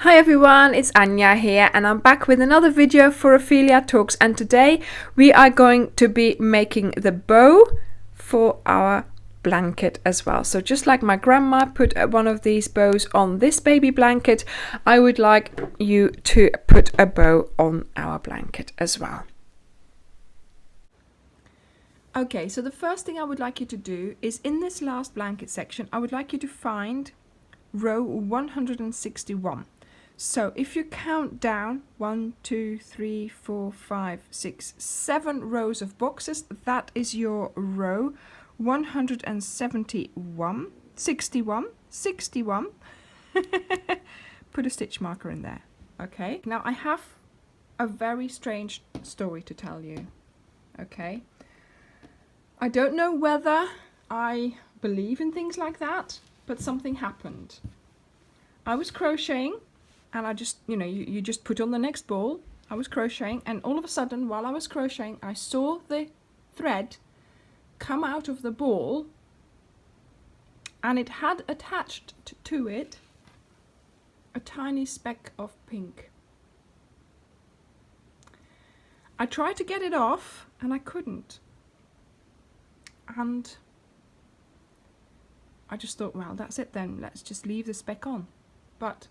Hi everyone, it's Anja here and I'm back with another video for Ophelia Talks, and today we are going to be making the bow for our blanket as well. So just like my grandma put one of these bows on this baby blanket, I would like you to put a bow on our blanket as well. Okay, so the first thing I would like you to do is in this last blanket section, I would like you to find row 161. So if you count down 1, 2, 3, 4, 5, 6, 7 rows of boxes, that is your row 171, 61. Put a stitch marker in there. Okay, now I have a very strange story to tell you. Okay, I don't know whether I believe in things like that, but something happened. I was crocheting and I just, you just put on the next ball. I was crocheting and all of a sudden while I was crocheting, I saw the thread come out of the ball and it had attached to it a tiny speck of pink. I tried to get it off and I couldn't. And I just thought, well, that's it then. Let's just leave the speck on. But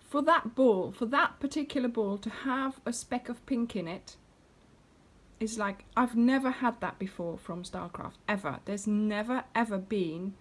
for that ball, for that particular ball to have a speck of pink in it is like, I've never had that before from Starcraft, ever. There's never ever been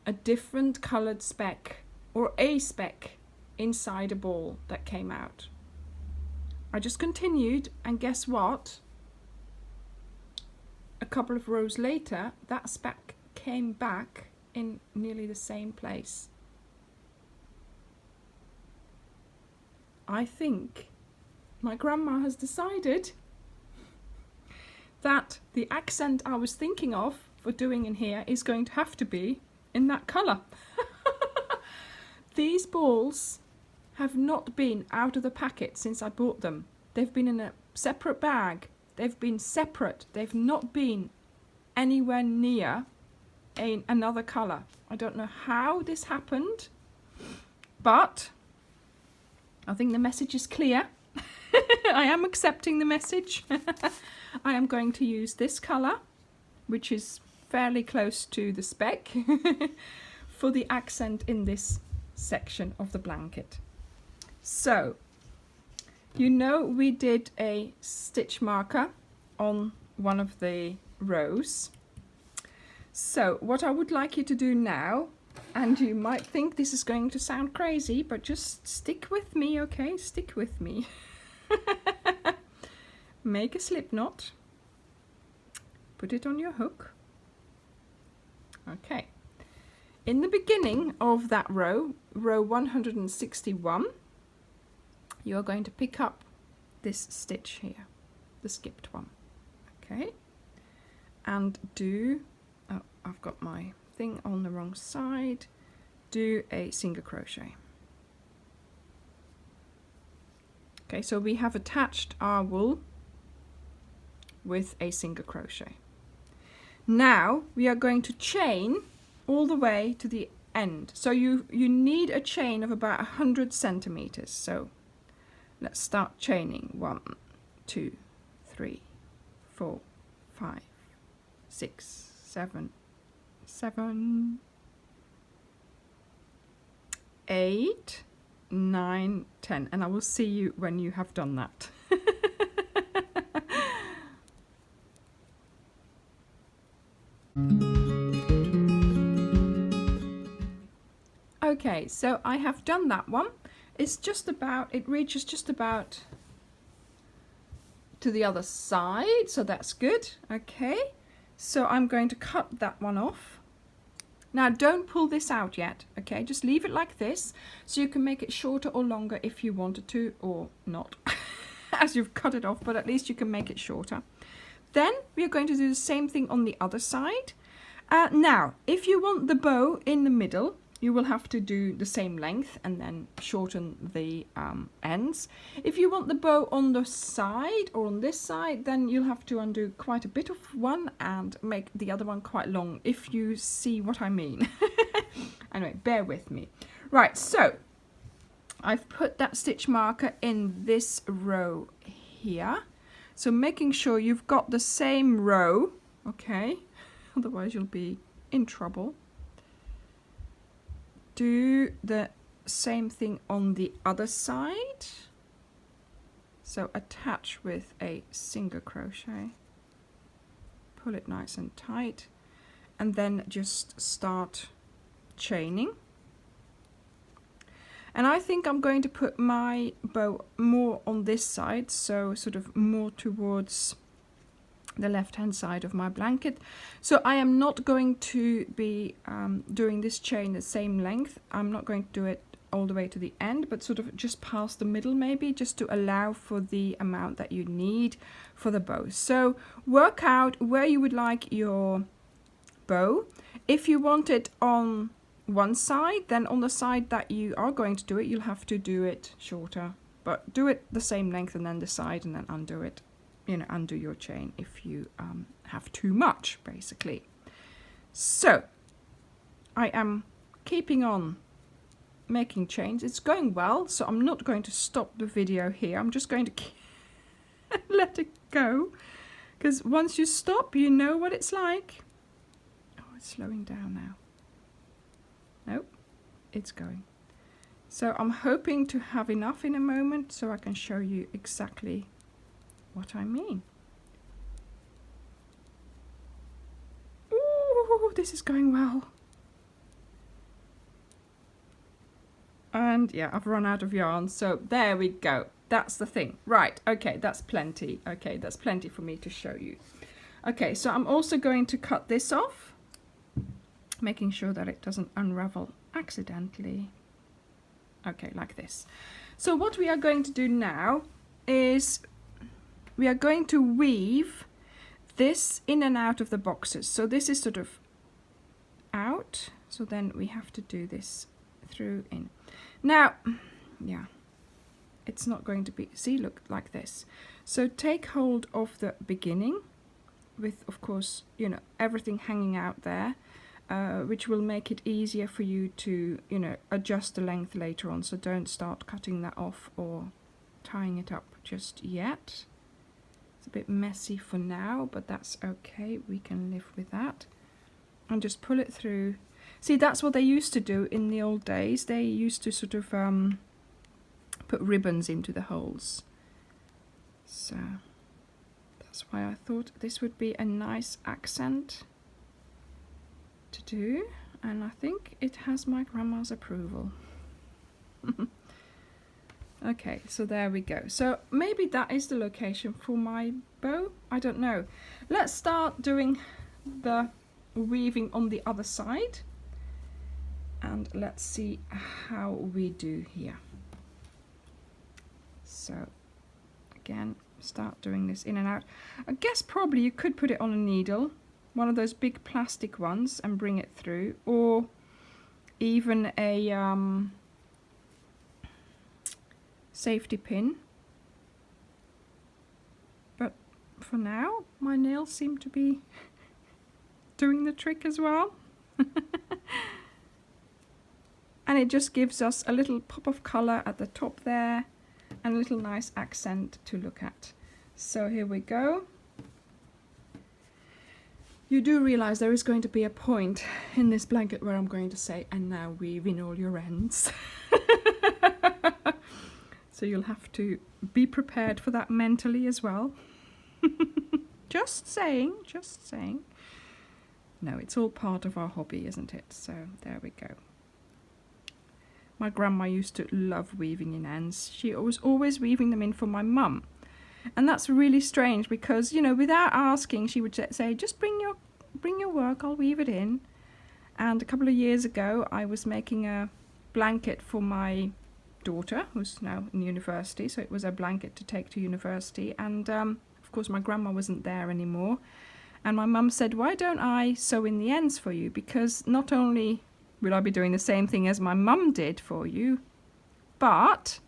a different coloured speck or a speck inside a ball that came out. I just continued and guess what? A couple of rows later, that speck came back in nearly the same place. I think my grandma has decided that the accent I was thinking of for doing in here is going to have to be in that colour. These balls have not been out of the packet since I bought them. They've been in a separate bag. They've been separate. They've not been anywhere near another colour. I don't know how this happened, but I think the message is clear. I am accepting the message. I am going to use this colour, which is fairly close to the speck, for the accent in this section of the blanket. So, we did a stitch marker on one of the rows. So what I would like you to do now, and you might think this is going to sound crazy, but just stick with me, okay? Stick with me. Make a slip knot. Put it on your hook. Okay. In the beginning of that row, row 161, you're going to pick up this stitch here, the skipped one. Okay. And do, oh, I've got my thing on the wrong side, do a single crochet. Okay, so we have attached our wool with a single crochet. Now we are going to chain all the way to the end. So you need a chain of about 100 centimeters. So let's start chaining. 1, 2, 3, 4, 5, 6, 7, 8, 9, 10, and I will see you when you have done that. Okay, so I have done that one. It's just about, it reaches just about to the other side, so that's good. Okay, so I'm going to cut that one off. Now don't pull this out yet, okay? Just leave it like this so you can make it shorter or longer if you wanted to, or not, as you've cut it off, but at least you can make it shorter. Then we are going to do the same thing on the other side. Now, if you want the bow in the middle, you will have to do the same length and then shorten the ends. If you want the bow on the side or on this side, then you'll have to undo quite a bit of one and make the other one quite long, if you see what I mean. Anyway, bear with me. Right, so I've put that stitch marker in this row here. So making sure you've got the same row, okay? Otherwise you'll be in trouble. Do the same thing on the other side. So attach with a single crochet. Pull it nice and tight. And then just start chaining. And I think I'm going to put my bow more on this side, so sort of more towards the left hand side of my blanket. So I am not going to be doing this chain the same length. I'm not going to do it all the way to the end, but sort of just past the middle maybe, just to allow for the amount that you need for the bow. So work out where you would like your bow. If you want it on one side, then on the side that you are going to do it, you'll have to do it shorter, but do it the same length and then decide and then undo it, you know, undo your chain if you have too much, basically. So I am keeping on making chains. It's going well, so I'm not going to stop the video here. I'm just going to let it go, because once you stop, you know what it's like. Oh, it's slowing down now. Nope, it's going. So I'm hoping to have enough in a moment so I can show you exactly what I mean. Ooh, this is going well. And yeah, I've run out of yarn, so there we go. That's the thing. Right, okay, that's plenty. Okay, that's plenty for me to show you. Okay, so I'm also going to cut this off, making sure that it doesn't unravel accidentally. Okay, like this. So what we are going to do now is we are going to weave this in and out of the boxes. So this is sort of out, so then we have to do this through in. Now, yeah, it's not going to be, see, look, like this. So take hold of the beginning with, of course, you know, everything hanging out there. Which will make it easier for you to, you know, adjust the length later on. So don't start cutting that off or tying it up just yet. It's a bit messy for now, but that's okay. We can live with that. And just pull it through. See, that's what they used to do in the old days. They used to sort of put ribbons into the holes. So that's why I thought this would be a nice accent to do, and I think it has my grandma's approval. Okay, so there we go. So maybe that is the location for my bow. I don't know. Let's start doing the weaving on the other side, and let's see how we do here. So again, start doing this in and out. I guess probably you could put it on a needle, one of those big plastic ones, and bring it through, or even a safety pin. But for now, my nails seem to be doing the trick as well. And it just gives us a little pop of colour at the top there, and a little nice accent to look at. So here we go. You do realize there is going to be a point in this blanket where I'm going to say, and now weave in all your ends. So you'll have to be prepared for that mentally as well. Just saying, just saying. No, it's all part of our hobby, isn't it? So there we go. My grandma used to love weaving in ends. She was always weaving them in for my mum. And that's really strange because, you know, without asking, she would say, just bring your work, I'll weave it in. And a couple of years ago, I was making a blanket for my daughter, who's now in university. So it was a blanket to take to university. And of course, my grandma wasn't there anymore. And my mum said, why don't I sew in the ends for you? Because not only will I be doing the same thing as my mum did for you, but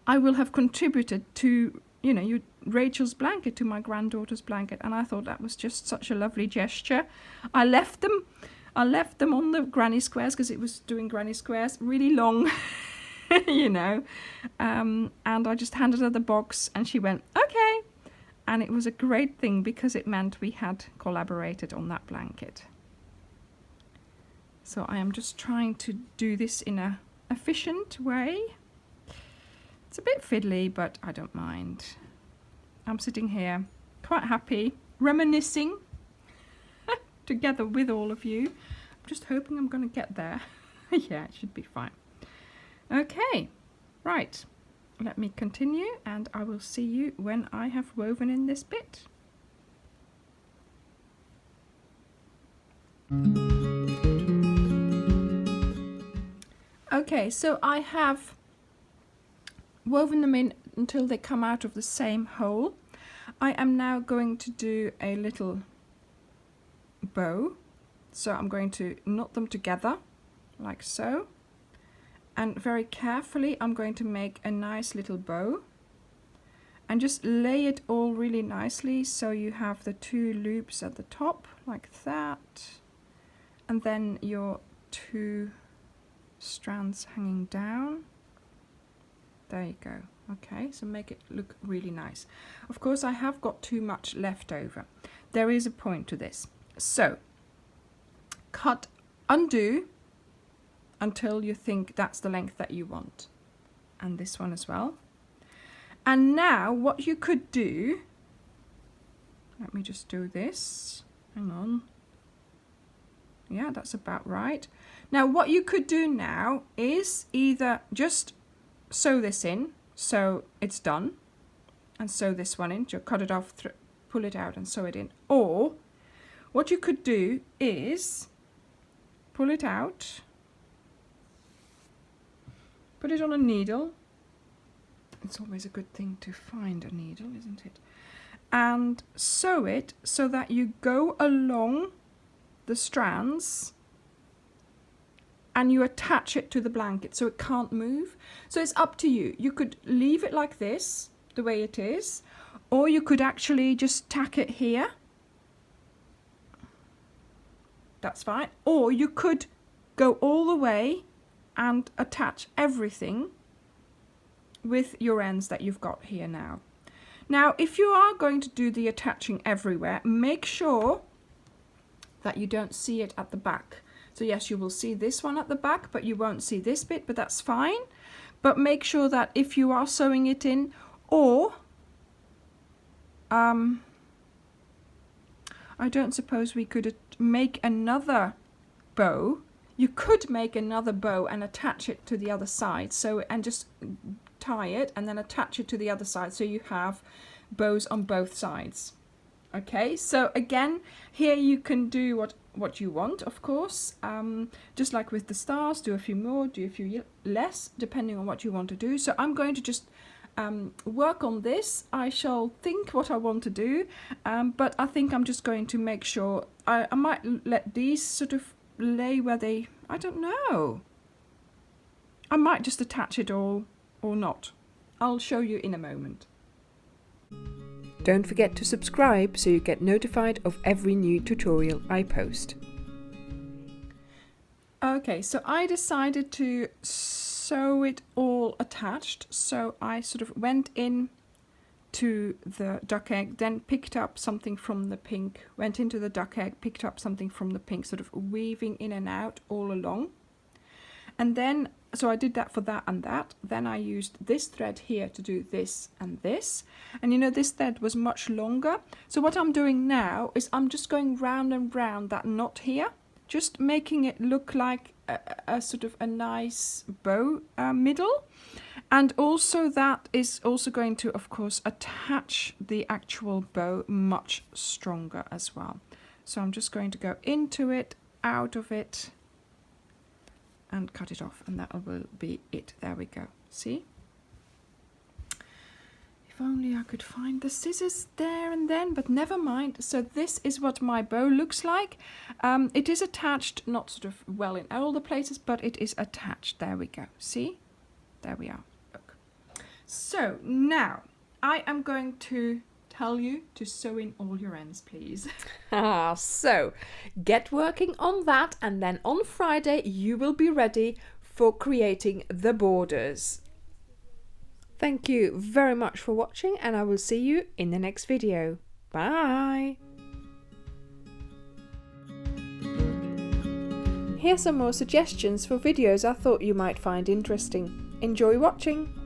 I will have contributed to, you know, Rachel's blanket, to my granddaughter's blanket. And I thought that was just such a lovely gesture. I left them on the granny squares, because it was doing granny squares, really long you know. And I just handed her the box and she went, okay. And it was a great thing because it meant we had collaborated on that blanket. So I am just trying to do this in a efficient way. It's a bit fiddly, but I don't mind. I'm sitting here quite happy, reminiscing together with all of you. I'm just hoping I'm going to get there. Yeah, it should be fine. Okay, right. Let me continue and I will see you when I have woven in this bit. Okay, so I have woven them in until they come out of the same hole. I am now going to do a little bow. So I'm going to knot them together like so. And very carefully I'm going to make a nice little bow. And just lay it all really nicely so you have the 2 loops at the top like that. And then your 2 strands hanging down. There you go. Okay, so make it look really nice. Of course, I have got too much left over. There is a point to this. So, undo until you think that's the length that you want. And this one as well. And now what you could do, let me just do this. Hang on. Yeah, that's about right. Now what you could do now is either just sew this in, so it's done, and sew this one in, just cut it off, pull it out and sew it in. Or what you could do is pull it out, put it on a needle. It's always a good thing to find a needle, isn't it? And sew it so that you go along the strands and you attach it to the blanket so it can't move. So it's up to you. You could leave it like this, the way it is, or you could actually just tack it here. That's fine. Or you could go all the way and attach everything with your ends that you've got here now. Now, if you are going to do the attaching everywhere, make sure that you don't see it at the back. So yes, you will see this one at the back, but you won't see this bit, but that's fine. But make sure that if you are sewing it in, or I don't suppose we could make another bow. You could make another bow and attach it to the other side, so, and just tie it and then attach it to the other side so you have bows on both sides. Okay, so again, here you can do what you want, of course. Just like with the stars, do a few more, do a few less, depending on what you want to do. So I'm going to just work on this. I shall think what I want to do, but I think I'm just going to make sure, I might let these sort of lay where they, I don't know. I might just attach it all or not. I'll show you in a moment. Don't forget to subscribe so you get notified of every new tutorial I post. Okay, so I decided to sew it all attached. So I sort of went in to the duck egg, then picked up something from the pink, went into the duck egg, picked up something from the pink, sort of weaving in and out all along. And then, so I did that for that and that. Then I used this thread here to do this and this. And you know, this thread was much longer. So what I'm doing now is I'm just going round and round that knot here, just making it look like a sort of a nice bow middle. And also that is also going to, of course, attach the actual bow much stronger as well. So I'm just going to go into it, out of it, and cut it off, and that will be it. There we go. See? If only I could find the scissors there and then, but never mind. So this is what my bow looks like. It is attached, not sort of well in all the places, but it is attached. There we go. See? There we are. Look. So now I am going to tell you to sew in all your ends, please. So get working on that, and then on Friday you will be ready for creating the borders. Thank you very much for watching, and I will see you in the next video. Bye! Here's some more suggestions for videos I thought you might find interesting. Enjoy watching!